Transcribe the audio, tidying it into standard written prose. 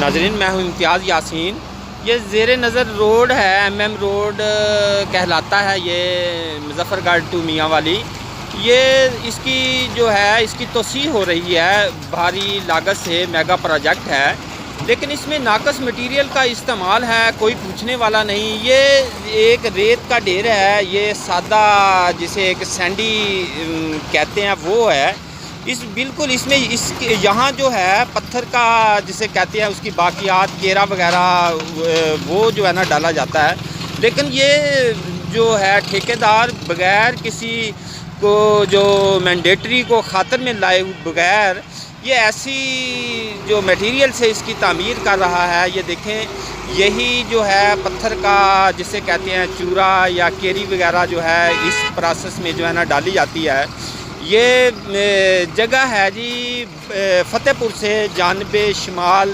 ناظرین، میں ہوں امتیاز یاسین۔ یہ زیر نظر روڈ ہے، MM روڈ کہلاتا ہے، یہ مظفر گڑھ ٹو میاں والی۔ یہ اس کی جو ہے اس کی توسیع ہو رہی ہے بھاری لاگت سے، میگا پروجیکٹ ہے، لیکن اس میں ناقص مٹیریل کا استعمال ہے، کوئی پوچھنے والا نہیں۔ یہ ایک ریت کا ڈھیر ہے، یہ سادہ جسے ایک سینڈی کہتے ہیں وہ ہے۔ بالکل اس میں یہاں جو ہے پتھر کا جسے کہتے ہیں اس کی باقیات کیرا وغیرہ وہ جو ہے نا ڈالا جاتا ہے، لیکن یہ جو ہے ٹھیکیدار بغیر کسی کو جو مینڈیٹری کو خاطر میں لائے بغیر یہ ایسی جو میٹیریل سے اس کی تعمیر کر رہا ہے۔ یہ دیکھیں، یہی جو ہے پتھر کا جسے کہتے ہیں چورا یا کیری وغیرہ جو ہے اس پروسیس میں جو ہے نا ڈالی جاتی ہے۔ یہ جگہ ہے جی فتح پور سے جانب شمال